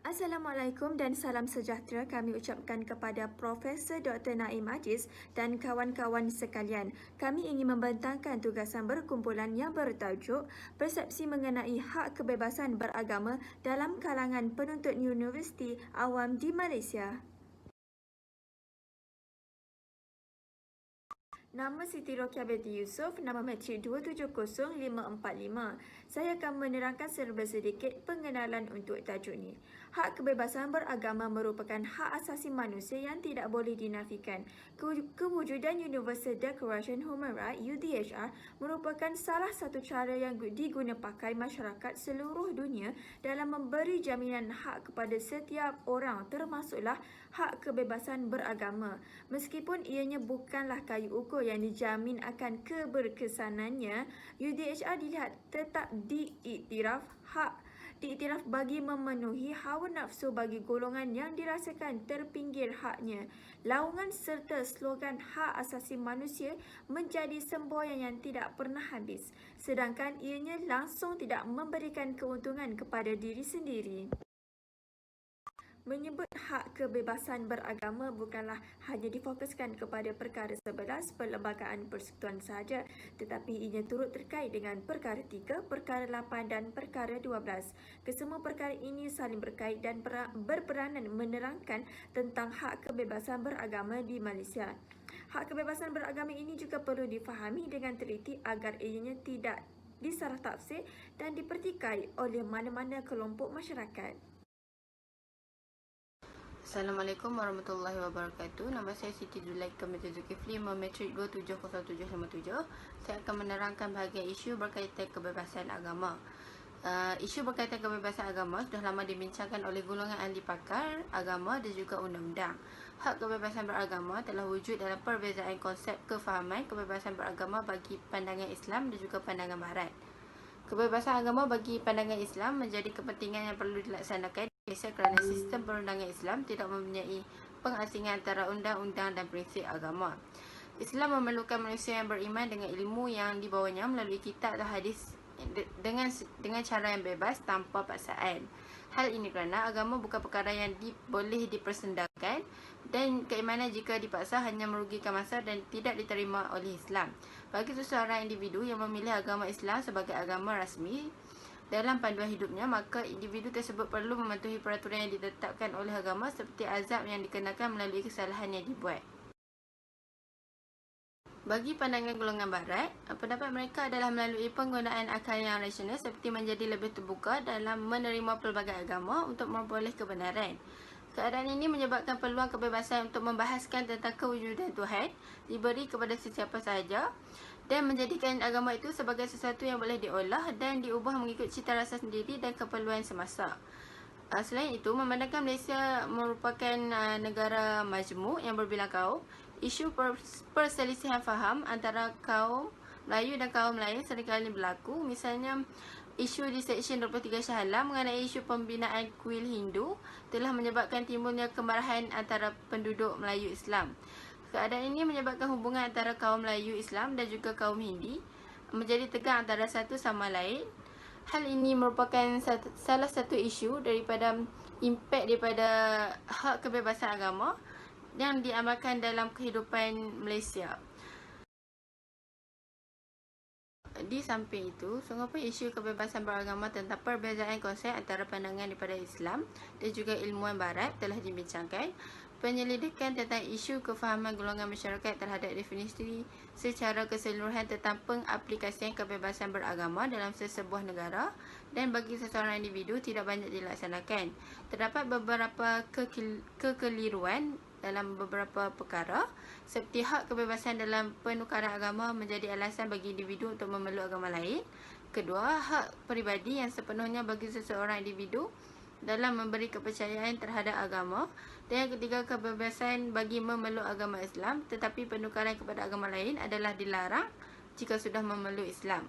Assalamualaikum dan salam sejahtera kami ucapkan kepada Profesor Dr. Naim Aziz dan kawan-kawan sekalian. Kami ingin membentangkan tugasan berkumpulan yang bertajuk Persepsi mengenai hak kebebasan beragama dalam kalangan penuntut universiti awam di Malaysia. Nama Siti Rokia binti Yusof, nama matrik 270545. Saya akan menerangkan serba sedikit pengenalan untuk tajuk ini. Hak kebebasan beragama merupakan hak asasi manusia yang tidak boleh dinafikan. Kewujudan Universal Declaration Human Rights (UDHR) merupakan salah satu cara yang digunapakai masyarakat seluruh dunia dalam memberi jaminan hak kepada setiap orang, termasuklah hak kebebasan beragama. Meskipun ianya bukanlah kayu ukur yang dijamin akan keberkesanannya, UDHR dilihat tetap diiktiraf bagi memenuhi hawa nafsu bagi golongan yang dirasakan terpinggir haknya. Laungan serta slogan hak asasi manusia menjadi semboyan yang tidak pernah habis, sedangkan ianya langsung tidak memberikan keuntungan kepada diri sendiri. Menyebut hak kebebasan beragama bukanlah hanya difokuskan kepada perkara 11 Perlembagaan Persekutuan sahaja, tetapi ianya turut terkait dengan perkara 3, perkara 8 dan perkara 12. Kesemua perkara ini saling berkait dan berperanan menerangkan tentang hak kebebasan beragama di Malaysia. Hak kebebasan beragama ini juga perlu difahami dengan teliti agar ianya tidak disalah tafsir dan dipertikai oleh mana-mana kelompok masyarakat. Assalamualaikum warahmatullahi wabarakatuh. Nama saya Siti Zulaika binti Zulkifli, matrik 270757. Saya akan menerangkan bahagian isu berkaitan kebebasan agama. Isu berkaitan kebebasan agama sudah lama dibincangkan oleh golongan ahli pakar agama dan juga undang-undang. Hak kebebasan beragama telah wujud dalam perbezaan konsep kefahaman kebebasan beragama bagi pandangan Islam dan juga pandangan Barat. Kebebasan agama bagi pandangan Islam menjadi kepentingan yang perlu dilaksanakan di Malaysia kerana sistem perundangan Islam tidak mempunyai pengasingan antara undang-undang dan prinsip agama. Islam memerlukan manusia yang beriman dengan ilmu yang dibawanya melalui kitab atau hadis dengan cara yang bebas tanpa paksaan. Hal ini kerana agama bukan perkara yang boleh dipersendahkan dan keimanan jika dipaksa hanya merugikan masa dan tidak diterima oleh Islam. Bagi seseorang individu yang memilih agama Islam sebagai agama rasmi dalam panduan hidupnya, maka individu tersebut perlu mematuhi peraturan yang ditetapkan oleh agama seperti azab yang dikenakan melalui kesalahan yang dibuat. Bagi pandangan golongan Barat, pendapat mereka adalah melalui penggunaan akal yang rasional seperti menjadi lebih terbuka dalam menerima pelbagai agama untuk memperoleh kebenaran. Keadaan ini menyebabkan peluang kebebasan untuk membahaskan tentang kewujudan Tuhan diberi kepada sesiapa sahaja dan menjadikan agama itu sebagai sesuatu yang boleh diolah dan diubah mengikut cita rasa sendiri dan keperluan semasa. Selain itu, memandangkan Malaysia merupakan negara majmuk yang berbilang kaum, isu perselisihan faham antara kaum Melayu dan kaum lain seringkali berlaku. Misalnya, isu di Seksyen 23 Shah Alam mengenai isu pembinaan kuil Hindu telah menyebabkan timbulnya kemarahan antara penduduk Melayu Islam. Keadaan ini menyebabkan hubungan antara kaum Melayu Islam dan juga kaum Hindi menjadi tegang antara satu sama lain. Hal ini merupakan salah satu isu daripada impak daripada hak kebebasan agama yang diamalkan dalam kehidupan Malaysia. Di samping itu, sungguh pun isu kebebasan beragama tentang perbezaan konsep antara pandangan daripada Islam dan juga ilmuwan Barat telah dibincangkan. Penyelidikan tentang isu kefahaman golongan masyarakat terhadap definisi secara keseluruhan tentang pengaplikasian kebebasan beragama dalam sesebuah negara dan bagi seseorang individu tidak banyak dilaksanakan. Terdapat beberapa kekeliruan dalam beberapa perkara seperti hak kebebasan dalam penukaran agama menjadi alasan bagi individu untuk memeluk agama lain. Kedua, hak peribadi yang sepenuhnya bagi seseorang individu dalam memberi kepercayaan terhadap agama. Dan yang ketiga, kebebasan bagi memeluk agama Islam tetapi penukaran kepada agama lain adalah dilarang jika sudah memeluk Islam.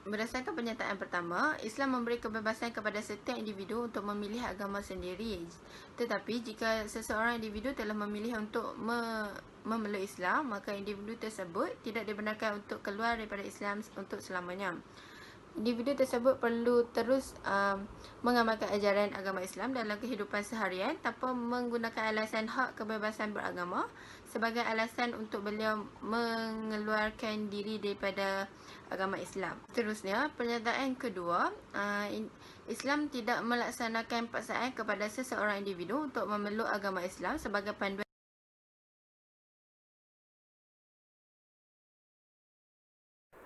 Berdasarkan pernyataan pertama, Islam memberi kebebasan kepada setiap individu untuk memilih agama sendiri. Tetapi jika seseorang individu telah memilih untuk memeluk Islam, maka individu tersebut tidak dibenarkan untuk keluar daripada Islam untuk selamanya. Individu tersebut perlu terus mengamalkan ajaran agama Islam dalam kehidupan seharian tanpa menggunakan alasan hak kebebasan beragama sebagai alasan untuk beliau mengeluarkan diri daripada agama Islam. Seterusnya, pernyataan kedua, Islam tidak melaksanakan paksaan kepada seseorang individu untuk memeluk agama Islam sebagai panduan.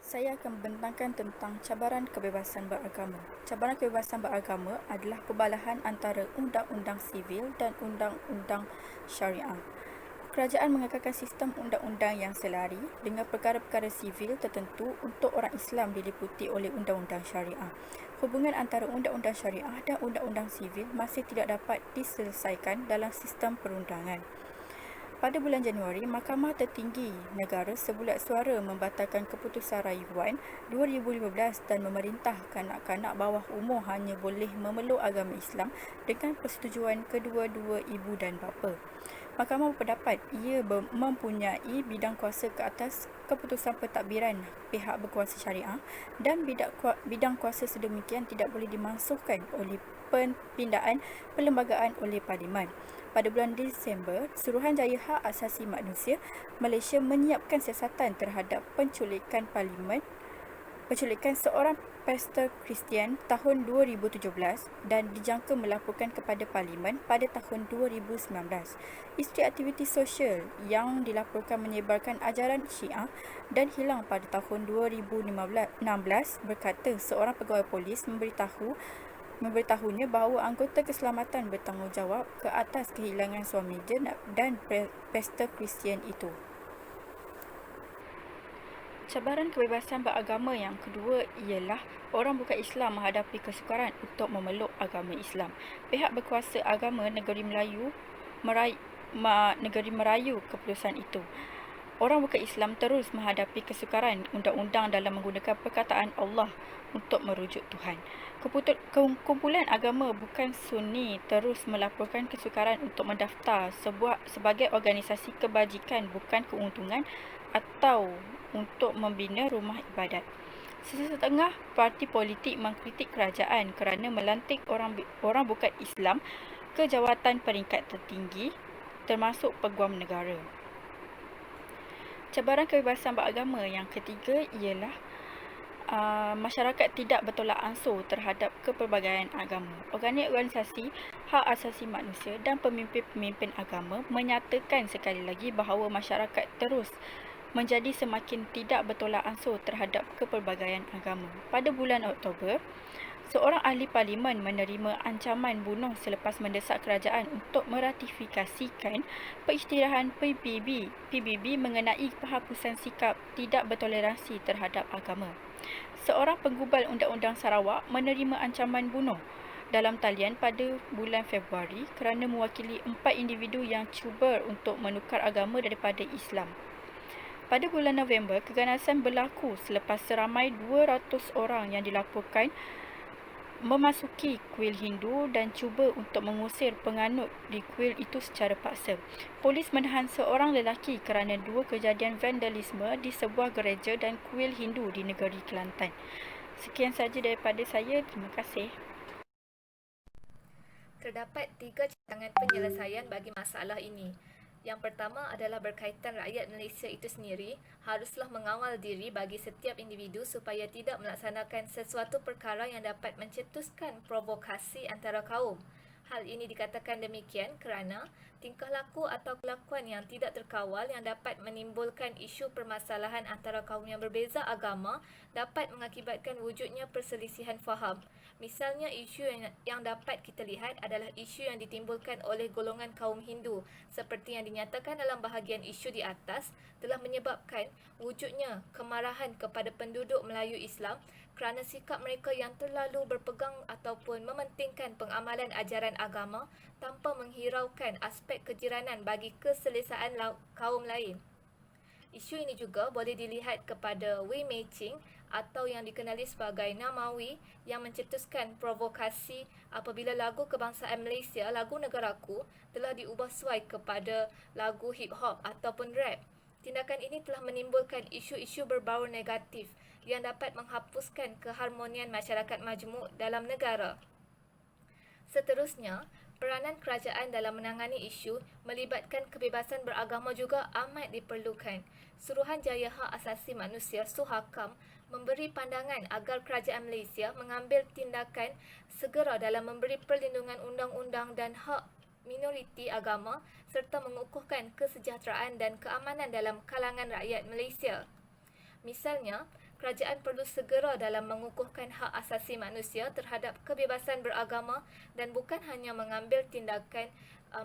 Saya akan membentangkan tentang cabaran kebebasan beragama. Cabaran kebebasan beragama adalah perbalahan antara undang-undang sivil dan undang-undang syariah. Kerajaan mengekalkan sistem undang-undang yang selari dengan perkara-perkara sivil tertentu untuk orang Islam diliputi oleh undang-undang syariah. Hubungan antara undang-undang syariah dan undang-undang sivil masih tidak dapat diselesaikan dalam sistem perundangan. Pada bulan Januari, Mahkamah Tertinggi Negara sebulat suara membatalkan keputusan rayuan 2015 dan memerintah kanak-kanak bawah umur hanya boleh memeluk agama Islam dengan persetujuan kedua-dua ibu dan bapa. Mahkamah berpendapat ia mempunyai bidang kuasa ke atas keputusan pentadbiran pihak berkuasa syariah dan bidang kuasa sedemikian tidak boleh dimansuhkan oleh perpindahan perlembagaan oleh Parlimen. Pada bulan Disember, Suruhanjaya Hak Asasi Manusia Malaysia menyiapkan siasatan terhadap penculikan seorang pastor Kristian tahun 2017 dan dijangka melaporkan kepada Parlimen pada tahun 2019. Isteri aktiviti sosial yang dilaporkan menyebarkan ajaran Syiah dan hilang pada tahun 2016 berkata seorang pegawai polis memberitahunya bahawa anggota keselamatan bertanggungjawab ke atas kehilangan suaminya dan pastor Kristian itu. Cabaran kebebasan beragama yang kedua ialah orang bukan Islam menghadapi kesukaran untuk memeluk agama Islam. Pihak berkuasa agama negeri merayu keputusan itu. Orang bukan Islam terus menghadapi kesukaran undang-undang dalam menggunakan perkataan Allah untuk merujuk Tuhan. Kumpulan agama bukan Sunni terus melaporkan kesukaran untuk mendaftar sebagai organisasi kebajikan bukan keuntungan atau untuk membina rumah ibadat. Sesetengah parti politik mengkritik kerajaan kerana melantik orang bukan Islam ke jawatan peringkat tertinggi termasuk Peguam Negara. Cabaran kebebasan beragama yang ketiga ialah masyarakat tidak bertolak ansur terhadap kepelbagaian agama. Organisasi hak asasi manusia dan pemimpin-pemimpin agama menyatakan sekali lagi bahawa masyarakat terus menjadi semakin tidak bertolak ansur terhadap kepelbagaian agama. Pada bulan Oktober, seorang ahli parlimen menerima ancaman bunuh selepas mendesak kerajaan untuk meratifikasikan perisytiharan PBB mengenai penghapusan sikap tidak bertoleransi terhadap agama. Seorang penggubal Undang-Undang Sarawak menerima ancaman bunuh dalam talian pada bulan Februari kerana mewakili 4 individu yang cuba untuk menukar agama daripada Islam. Pada bulan November, keganasan berlaku selepas seramai 200 orang yang dilaporkan memasuki kuil Hindu dan cuba untuk mengusir penganut di kuil itu secara paksa. Polis menahan seorang lelaki kerana 2 kejadian vandalisme di sebuah gereja dan kuil Hindu di negeri Kelantan. Sekian sahaja daripada saya. Terima kasih. Terdapat 3 cadangan penyelesaian bagi masalah ini. Yang pertama adalah berkaitan rakyat Malaysia itu sendiri haruslah mengawal diri bagi setiap individu supaya tidak melaksanakan sesuatu perkara yang dapat mencetuskan provokasi antara kaum. Hal ini dikatakan demikian kerana tingkah laku atau kelakuan yang tidak terkawal yang dapat menimbulkan isu permasalahan antara kaum yang berbeza agama dapat mengakibatkan wujudnya perselisihan faham. Misalnya, isu yang dapat kita lihat adalah isu yang ditimbulkan oleh golongan kaum Hindu seperti yang dinyatakan dalam bahagian isu di atas telah menyebabkan wujudnya kemarahan kepada penduduk Melayu Islam kerana sikap mereka yang terlalu berpegang ataupun mementingkan pengamalan ajaran agama tanpa menghiraukan aspek kejiranan bagi keselesaan kaum lain. Isu ini juga boleh dilihat kepada Wei Mei Ching atau yang dikenali sebagai Namawi yang mencetuskan provokasi apabila lagu kebangsaan Malaysia, lagu negaraku, telah diubah suai kepada lagu hip hop ataupun rap. Tindakan ini telah menimbulkan isu-isu berbau negatif. yang dapat menghapuskan keharmonian masyarakat majmuk dalam negara. Seterusnya, peranan kerajaan dalam menangani isu melibatkan kebebasan beragama juga amat diperlukan. Suruhanjaya Hak Asasi Manusia Suhakam memberi pandangan agar kerajaan Malaysia mengambil tindakan segera dalam memberi perlindungan undang-undang dan hak minoriti agama serta mengukuhkan kesejahteraan dan keamanan dalam kalangan rakyat Malaysia. Misalnya, kerajaan perlu segera dalam mengukuhkan hak asasi manusia terhadap kebebasan beragama dan bukan hanya mengambil tindakan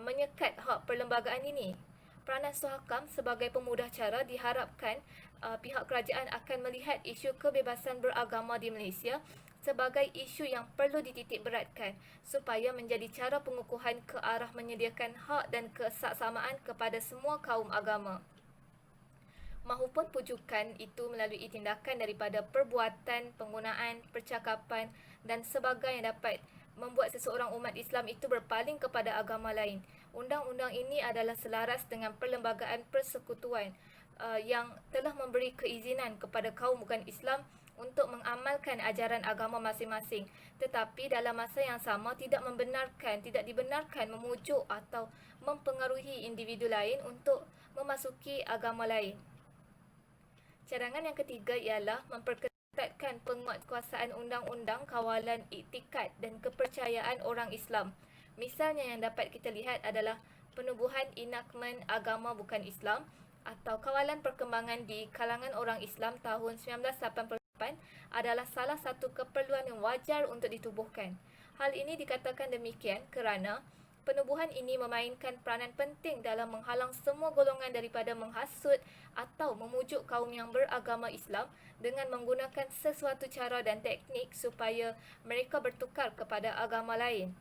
menyekat hak perlembagaan ini. Peranan Suhakam sebagai pemudah cara diharapkan pihak kerajaan akan melihat isu kebebasan beragama di Malaysia sebagai isu yang perlu dititik beratkan supaya menjadi cara pengukuhan ke arah menyediakan hak dan kesaksamaan kepada semua kaum agama. Mahupun pujukan itu melalui tindakan daripada perbuatan, penggunaan, percakapan dan sebagainya dapat membuat seseorang umat Islam itu berpaling kepada agama lain. Undang-undang ini adalah selaras dengan Perlembagaan Persekutuan yang telah memberi keizinan kepada kaum bukan Islam untuk mengamalkan ajaran agama masing-masing, tetapi dalam masa yang sama tidak dibenarkan memujuk atau mempengaruhi individu lain untuk memasuki agama lain. Cadangan yang ketiga ialah memperketatkan penguatkuasaan undang-undang kawalan iktikad dan kepercayaan orang Islam. Misalnya yang dapat kita lihat adalah penubuhan enakmen agama bukan Islam atau kawalan perkembangan di kalangan orang Islam tahun 1988 adalah salah satu keperluan yang wajar untuk ditubuhkan. Hal ini dikatakan demikian kerana penubuhan ini memainkan peranan penting dalam menghalang semua golongan daripada menghasut atau memujuk kaum yang beragama Islam dengan menggunakan sesuatu cara dan teknik supaya mereka bertukar kepada agama lain.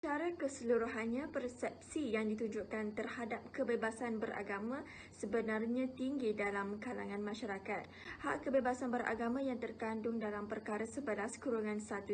Secara keseluruhannya, persepsi yang ditunjukkan terhadap kebebasan beragama sebenarnya tinggi dalam kalangan masyarakat. Hak kebebasan beragama yang terkandung dalam Perkara 11-1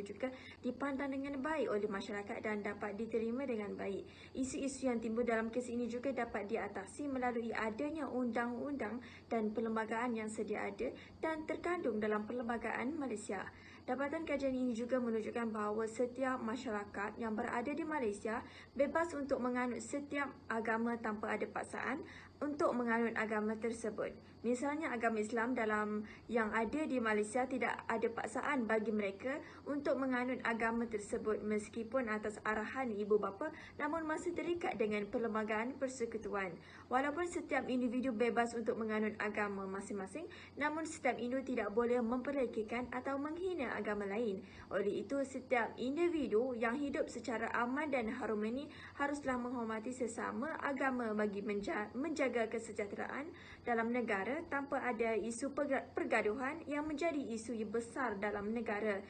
juga dipandang dengan baik oleh masyarakat dan dapat diterima dengan baik. Isu-isu yang timbul dalam kes ini juga dapat diatasi melalui adanya undang-undang dan perlembagaan yang sedia ada dan terkandung dalam Perlembagaan Malaysia. Dapatan kajian ini juga menunjukkan bahawa setiap masyarakat yang berada di Malaysia bebas untuk menganut setiap agama tanpa ada paksaan untuk menganut agama tersebut. Misalnya agama Islam dalam yang ada di Malaysia tidak ada paksaan bagi mereka untuk menganut agama tersebut meskipun atas arahan ibu bapa namun masih terikat dengan Perlembagaan Persekutuan. Walaupun setiap individu bebas untuk menganut agama masing-masing, namun setiap individu tidak boleh memperlekikan atau menghina agama lain. Oleh itu, setiap individu yang hidup secara aman dan harmoni haruslah menghormati sesama agama bagi menjaga kesejahteraan dalam negara tanpa ada isu pergaduhan yang menjadi isu besar dalam negara